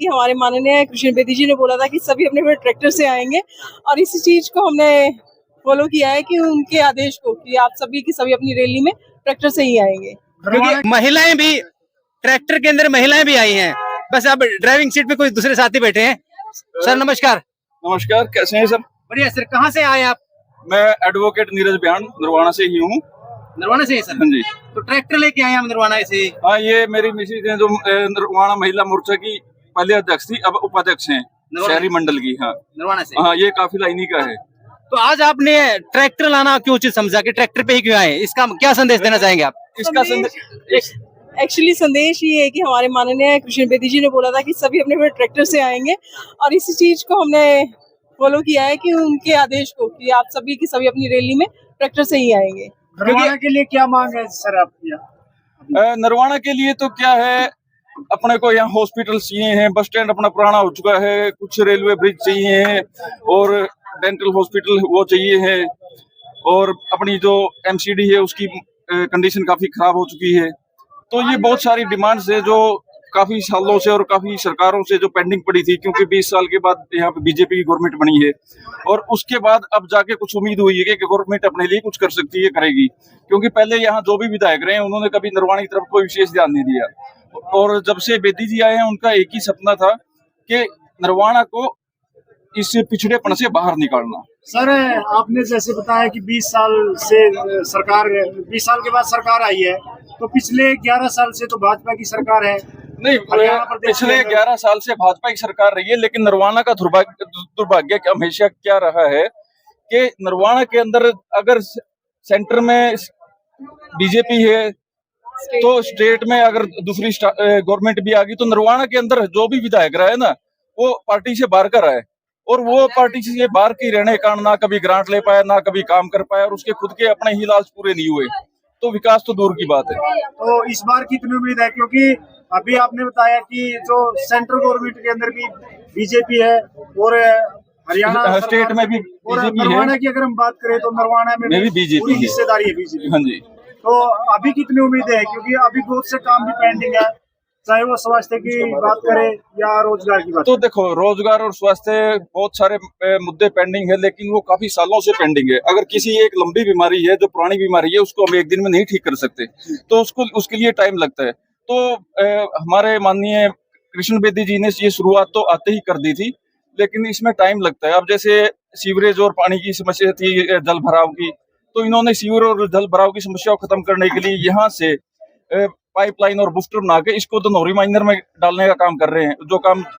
कि हमारे माननीय कृष्ण बेदी जी ने बोला था कि सभी अपने अपने ट्रैक्टर से आएंगे और इसी चीज को हमने फॉलो किया है कि उनके आदेश को कि आप सभी की सभी अपनी रैली में ट्रैक्टर से ही आएंगे। क्योंकि महिलाएं भी ट्रैक्टर के अंदर महिलाएं भी आई हैं। बस अब ड्राइविंग सीट पे कोई दूसरे साथी बैठे हैं। सर नमस्कार। नमस्कार, कैसे हैं सर? बढ़िया सर, कहाँ से आए आप? मैं एडवोकेट नीरज बयान नरवाना से ही हूँ। नरवाना से ही सर? हाँ जी। तो ट्रैक्टर लेके आए हम नरवाना से? हाँ, ये मेरी मिसेज है जो नरवाना महिला मोर्चा की पहले अध्यक्ष थी, अब उपाध्यक्ष हैं शहरी मंडल की। हाँ, नरवाना से। हाँ, ये काफिला इन्हीं का है। तो आज आपने ट्रैक्टर लाना क्यों उचित समझा कि ट्रैक्टर पे ही क्यों आए? इसका क्या संदेश देना चाहेंगे आप? इसका संदेश एक्चुअली संदेश ये है कि हमारे माननीय कृष्ण बेदी जी ने बोला था कि सभी अपने अपने ट्रैक्टर से आएंगे और इसी चीज को हमने फॉलो किया है कि उनके आदेश को कि आप सभी की सभी अपनी रैली में ट्रैक्टर से ही आएंगे। नरवाना के लिए क्या मांग है सर आपकी? नरवाना के लिए तो क्या है, अपने को यहाँ हॉस्पिटल चाहिए हैं, बस स्टैंड अपना पुराना हो चुका है, कुछ रेलवे ब्रिज चाहिए हैं और डेंटल हॉस्पिटल वो चाहिए है, और अपनी जो एमसीडी है उसकी कंडीशन काफी खराब हो चुकी है। तो ये बहुत सारी डिमांड्स है जो काफी सालों से और काफी सरकारों से जो पेंडिंग पड़ी थी, क्योंकि 20 साल के बाद यहाँ पे बीजेपी की गवर्नमेंट बनी है और उसके बाद अब जाके कुछ उम्मीद हुई है कि गवर्नमेंट अपने लिए कुछ कर सकती है, करेगी। क्योंकि पहले यहाँ जो भी विधायक रहे हैं उन्होंने कभी नरवाना की तरफ कोई विशेष ध्यान नहीं दिया, और जब से बेदी जी आए हैं उनका एक ही सपना था कि नरवाना को इस पिछड़ेपन से बाहर निकालना। सर आपने जैसे बताया कि 20 साल से सरकार, 20 साल के बाद सरकार आई है, तो पिछले 11 साल से तो भाजपा की सरकार है। नहीं, पिछले 11 साल से भाजपा की सरकार रही है, लेकिन नरवाना का दुर्भाग्य हमेशा क्या रहा है कि नरवाना के अंदर अगर सेंटर में बीजेपी है तो स्टेट में अगर दूसरी गवर्नमेंट भी आ गई तो नरवाना के अंदर जो भी विधायक रहा है ना, वो पार्टी से बाहर का रहा है, और वो पार्टी से बाहर की रहने के कारण ना कभी ग्रांट ले पाया, ना कभी काम कर पाया, और उसके खुद के अपने ही लालच पूरे नहीं हुए, तो विकास तो दूर की बात है। तो इस बार कितनी उम्मीद है? क्योंकि अभी आपने बताया कि जो सेंट्रल गवर्नमेंट के अंदर भी बीजेपी है और हरियाणा स्टेट में भी बीजेपी है। नरवाना की अगर हम बात करें तो नरवाना में भी बीजेपी हिस्सेदारी है बीजेपी। हाँ जी। तो अभी कितनी उम्मीद है? क्योंकि अभी बहुत से काम भी पेंडिंग है, चाहे वो स्वास्थ्य की बात करें या रोजगार की बात। तो देखो, रोजगार और स्वास्थ्य बहुत सारे मुद्दे पेंडिंग है, लेकिन वो काफी सालों से पेंडिंग है। अगर किसी एक लंबी बीमारी है, जो पुरानी बीमारी है, उसको हम एक दिन में नहीं ठीक कर सकते, तो उसके लिए टाइम लगता है। तो हमारे माननीय कृष्ण बेदी जी ने ये शुरुआत तो आते ही कर दी थी, लेकिन इसमें टाइम लगता है। अब जैसे सीवरेज और पानी की समस्या थी, जल भराव की, तो इन्होंने सीवर और जल भराव की समस्या को खत्म करने के लिए यहाँ से पाइपलाइन और बूस्टर बना के इसको धनौरी माइनर में डालने का काम कर रहे हैं, जो काम